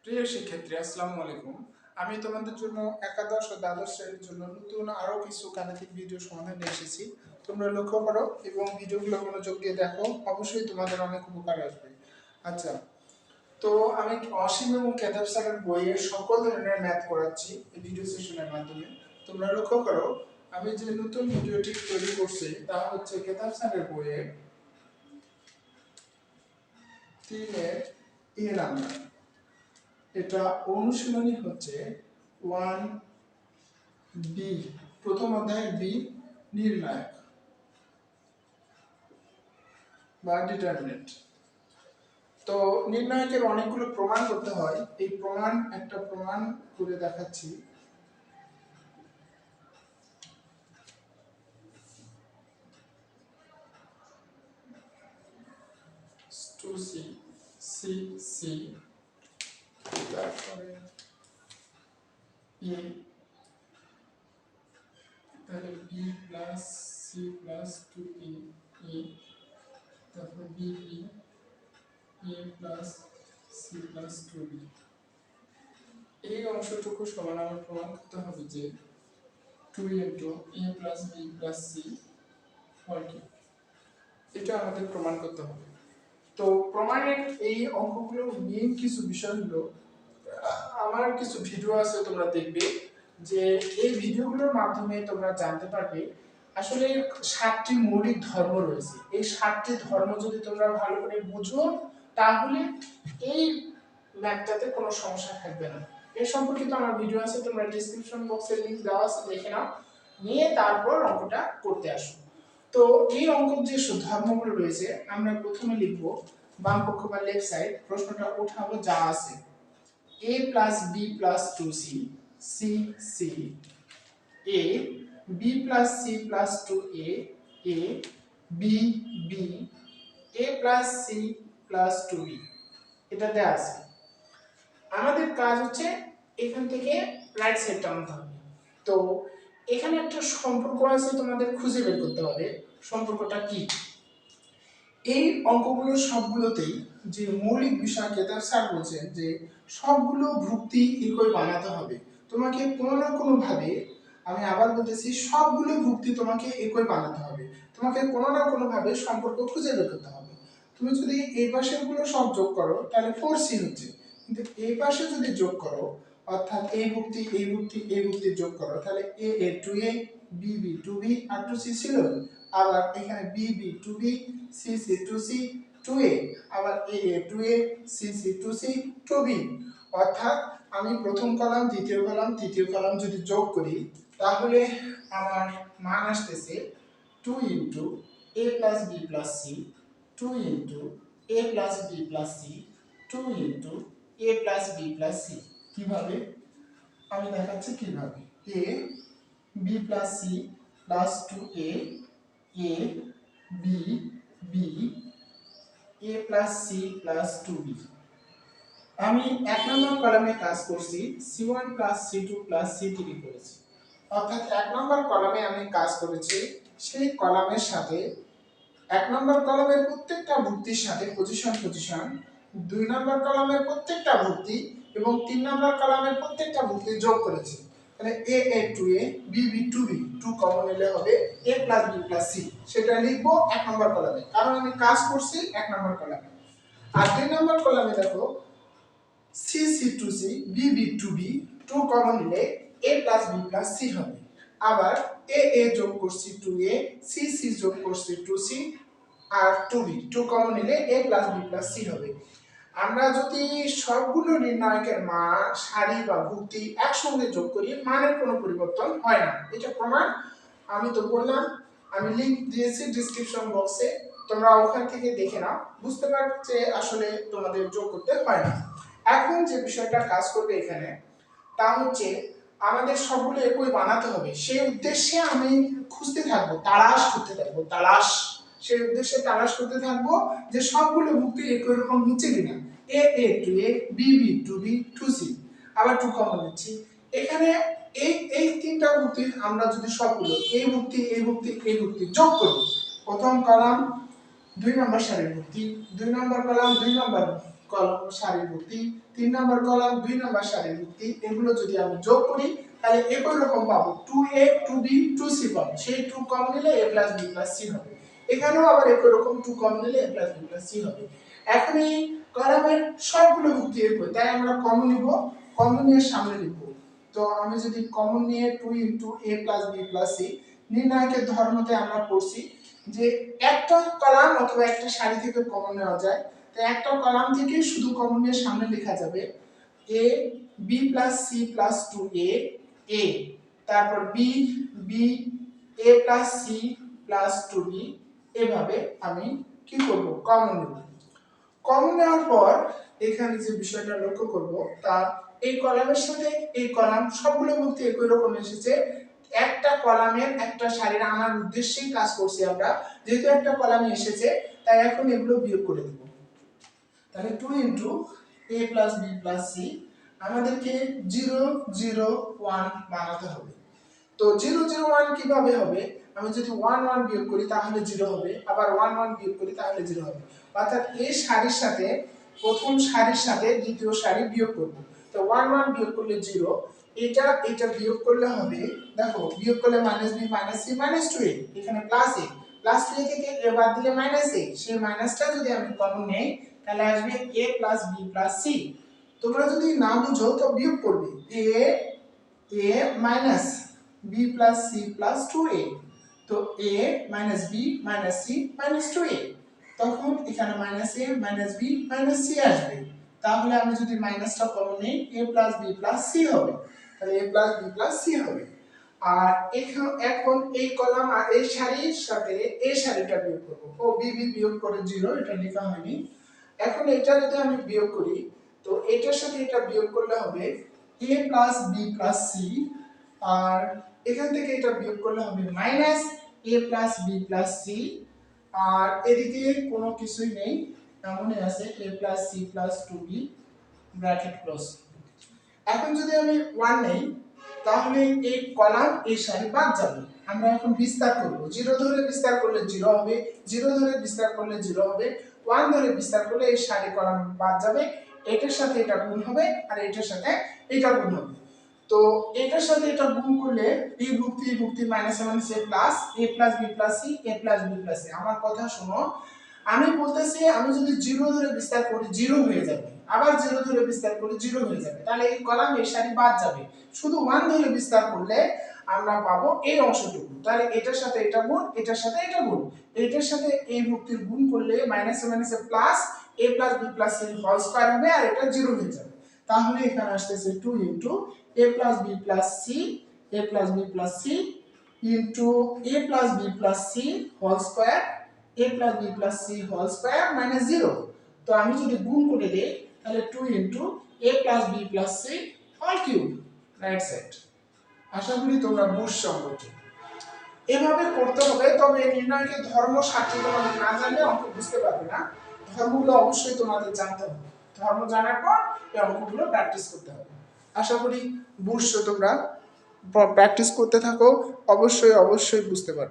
প্রিয় শিক্ষার্থী, আসসালামু আলাইকুম। আমি তোমাদের জন্য একাদশ ও দ্বাদশ শ্রেণীর জন্য নতুন আরও কিছু গাণিতিক ভিডিও সমাধান নিয়ে এসেছি। তোমরা লক্ষ্য করো এবং ভিডিওগুলো মনোযোগ দিয়ে দেখো, অবশ্যই তোমাদের অনেক উপকার আসবে। আচ্ছা, তো আমি অসীম এবং কেদার স্যারের বইয়ের সকল ধরনের ম্যাথ করাচ্ছি এই ভিডিও সেশনের মাধ্যমে। তোমরা লক্ষ্য করো, আমি যে নতুন ভিডিওটি তৈরি করছি তা হচ্ছে কেদার স্যারের বইয়ের 3-এর এ নাম্বার। এটা অনুশীলনী হচ্ছে 1B, প্রথম অধ্যায়ের বি, নির্ণায়ক বা ডিটারমিনেন্ট। তো নির্ণায়কের অনেকগুলো প্রমাণ করতে হয়, এই একটা প্রমাণ করে দেখাচ্ছি। টু সি সি সি, তারপরে তাহলে B plus C plus 2e, তারপর B A plus C plus 2b। এই অংশটুকু সমান আমার প্রমাণ করতে হবে যে 2 ইন্টু এ প্লাস বি প্লাস সি হয় কি, এটা আমাদের প্রমাণ করতে হবে। তো প্রমাণের এই অঙ্কগুলো মেইন কিছু বিষয় হলো, আমার কিছু ভিডিও আছে তোমরা দেখবে, যে এই ভিডিওগুলোর মাধ্যমে তোমরা জানতে পারবে আসলে 7টি মৌলিক ধর্ম রয়েছে। এই 7টি ধর্ম যদি তোমরা ভালো করে বুঝো তাহলে এই ম্যাথটাতে কোনো সমস্যা থাকবে না। এর সম্পর্কিত আমার ভিডিও আছে, তোমরা ডেসক্রিপশন বক্সে লিংক দেওয়া আছে, দেখে নাও, নিয়ে তারপর অঙ্কটা করতে আসো। তো এই অঙ্কের যে ধর্মগুলো রয়েছে আমরা প্রথমে লিখব বাম পক্ষ বা লেফট সাইড, প্রশ্নটা উঠাবো যা আছে a plus b plus 2c, c c, a, b plus c plus 2a, a, b b, a plus c plus 2b, এটা দেয়া আছে। আমাদের কাজ হচ্ছে এখান থেকে রাইট সাইডটা আনতে হবে। তো এখানে একটা সম্পর্ক আছে, তোমাদের খুঁজে বের করতে হবে সম্পর্কটা কি। এই অঙ্কগুলো সবগুলোতেই যে মৌলিক বিষয় কেদার স্যার বলছেন যে সবগুলো ভুক্তি একই বানাতে হবে। তোমাকে কোনো না কোনো ভাবে, আমি আবার বলতেছি, সবগুলো ভুক্তি তোমাকে একই বানাতে হবে। তোমাকে কোনো না কোনো ভাবে সম্পর্ক খুঁজে বের করতে হবে। তুমি যদি এই পাশের গুলো সব যোগ করো তাহলে 4c হচ্ছে, কিন্তু এই পাশে যদি যোগ করো, অর্থাৎ এই ভুক্তি এই ভুক্তি এই ভুক্তি যোগ করো, তাহলে a 2a, b 2b R 2c ছিল। আবার এখানে b 2b, c 2c 2a, আবার a 2a, c 2c 2b। অর্থাৎ আমি প্রথম কলাম দ্বিতীয় কলাম তৃতীয় কলাম যদি যোগ করি তাহলে আমার মান আসতেছে 2 into a plus b plus c, 2 into a plus b plus c, 2 into a plus b plus c। কিভাবে আমি দেখাচ্ছি কিভাবে। a b plus c plus 2a, a b b, a plus c plus 2b। আমি এক নম্বর কলামে কাজ করছি, c1 plus c2 plus c3 করেছি। অর্থাৎ এক নম্বর কলামে আমি কাজ করেছি, সেই কলামের সাথে এক নম্বর কলামের প্রত্যেকটা ভুক্তির সাথে পজিশন, দুই নম্বর কলামের প্রত্যেকটা ভুক্তি এবং তিন নম্বর কলামের প্রত্যেকটা ভুক্তি যোগ করেছি। তাহলে a 2a, b 2b, 2 common নিলে হবে a plus b plus c, সেটা লিখবো এক নম্বর কলামে, কারণ আমি কাজ করছি এক নম্বর কলামে। আর দুই নম্বর কলামে দেখো c 2c, b 2b, 2 common নিলে a plus b plus c হবে। আবার a যোগ করছি 2a, c যোগ করছি 2c আর 2b, 2 কমন নিলে a plus b plus c হবে। আমরা যদি সবগুলো নির্ণায়কের মান, সারি বা ভুক্তি একসঙ্গে যোগ করি, মানের কোনো পরিবর্তন হয় না। এটা প্রমাণ আমি তো বললাম, আমি লিংক দিয়েছি ডেসক্রিপশন বক্সে, তোমরা ওখান থেকে দেখে নাও, বুঝতে পারবে যে আসলে তোমাদের যোগ করতে হয় না। এখন যে বিষয়টা কাজ করবে এখানে তা হচ্ছে আমাদের সবগুলো একই বানাতে হবে। সেই উদ্দেশ্যে আমি খুঁজতে থাকবো, সেই উদ্দেশ্যে তালাশ করতে থাকবো যে সবগুলো ভুক্তি একই রকম হচ্ছে কিনা। a 2a, b 2b, 2c, আবার 2 কমন নিচ্ছি। এখানে এই তিনটা ভুক্তি আমরা যদি সবগুলো এই ভুক্তি এই ভুক্তি এই ভুক্তি যোগ করি, প্রথম কলাম 2 নম্বর সারির ভুক্তি, 2 নম্বর কলাম 2 নম্বর কলাম সারির ভুক্তি, 3 নম্বর কলাম 2 নম্বর সারির ভিত্তি এগুলো যদি আমি যোগ করি তাহলে একই রকম পাবো 2a 2b 2c পাবো সেই 2 কমন নিলে a + b + c হবে এখানেও আবার একই রকম 2 কমন নিলে a + b + c হবে এখন এই কলামের সবগুলো ভিত্তি একই তাই আমরা কমন নিব কমন নিয়ে সামনে লিখব তো আমি যদি কমন নিয়ে 2 * a + b + c নির্ণায়কের ধর্মতে আমরা পড়ছি যে একটা কলাম অথবা একটা সারি থেকে কমন নেওয়া যায় তাই একটা কলাম থেকে শুধু কমন নিয়ে সামনে লেখা যাবে a b + c + 2a a তারপর b b a + c + 2b এভাবে আমি কি করব কমন নেব কমন নেওয়ার পর এখানে যে বিষয়টা লক্ষ্য করব তা এই কলামের সাথে এই কলাম সবগুলো মধ্যে একই রকম এসেছে একটা কলামের একটা সারির আনার উদ্দেশ্যেই কাজ করছি আমরা যেহেতু একটা কলামে এসেছে তাই এখন এগুলো বিয়োগ করে দেব তাহলে 2 * a + b + c আমাদেরকে 0 0 1 বানাতে হবে তো 0 0 1 কিভাবে হবে আমি যদি 1 1 বিয়োগ করি তাহলে 0 হবে আবার 1 1 বিয়োগ করি তাহলে 0 হবে অর্থাৎ এই সারির সাথে প্রথম সারির সাথে দ্বিতীয় সারি বিয়োগ করব তো 1 1 বিয়োগ করলে 0 এটা বিয়োগ করলে হবে দেখো বিয়োগ করলে -b - c - 2a এখানে +a +2a থেকে a বাদ দিলে -a সেই মাইনাসটা যদি আমি কমন নেই তাহলে আসবে a + b + c তোমরা যদি না বুঝো তো বিয়োগ করবে a - b + c + 2a তো a - b - c - 2a তখন এখানে -a - b - c আসবে তাহলে আমি যদি মাইনাসটা কমন নেই a + b + c হবে তাহলে a + b + c হবে আর এখন এই কলাম আর এই সারির সাথে এই সারিটা বিয়োগ করব ও b বিয়োগ করে 0 এটা লেখা হয়নি এখন এটা যদি আমি বিয়োগ করি তো এটার সাথে এটা বিয়োগ করলে হবে a + b + c আর এখান থেকে এটা বিয়োগ করলে হবে -a + b + c আর এদিকে কোনো কিছুই নেই এমনই আছে a + c + 2b bracket close এখন যদি আমি 1 নেই তাহলে এই কলাম এই সারি বাদ যাবে আমরা এখন বিস্তার করব 0 ধরে বিস্তার করলে 0 হবে 0 ধরে বিস্তার করলে 0 হবে 1 ধরে বিস্তার করলে এই সারি কলাম বাদ যাবে এটার সাথে এটা গুণ হবে আর এটার সাথে এটা গুণ হবে তো এটার সাথে এটা গুণ করলে এই ভুক্তি মাইনাসে মাইনাসে plus a + b + c a + b + c আমার কথা শোনো আমি বলতেছি আমি যদি 0 ধরে বিস্তার করি 0 হয়ে যাবে আবার 0 ধরে বিস্তার করি 0 হয়ে যাবে তাহলে এই কলাম এই সারি বাদ যাবে শুধু 1 ধরে বিস্তার করলে আমরা পাবো এই অংশটুকু তাহলে এটার সাথে এটা গুণ এটার সাথে এটা গুণ এটার সাথে এই ভুক্তির গুণ করলে মাইনাসে মাইনাসে plus a + b + c whole square হবে আর এটা 0 হয়ে যাবে তাহলে এখানে আসছে 2 * a + b + c a + b + c into a + b + c whole square a + b + c whole square -0 তো আমি যদি গুণ করে দেই তাহলে 2 * a + b + c whole cube right side আশা করি তোমরা বুঝছো অঙ্কটি এভাবে করতে হবে তবে নির্ণায়কের ধর্ম সাথে তোমাদের না জানলে অঙ্ক বুঝতে পারবে না ধর্মগুলো অবশ্যই তোমাদের জানতে হবে ধর্ম জানার পর এই অঙ্কগুলো প্র্যাকটিস করতে হবে আশা করি বুঝছো তোমরা প্র্যাকটিস করতে থাকো অবশ্যই বুঝতে পারবে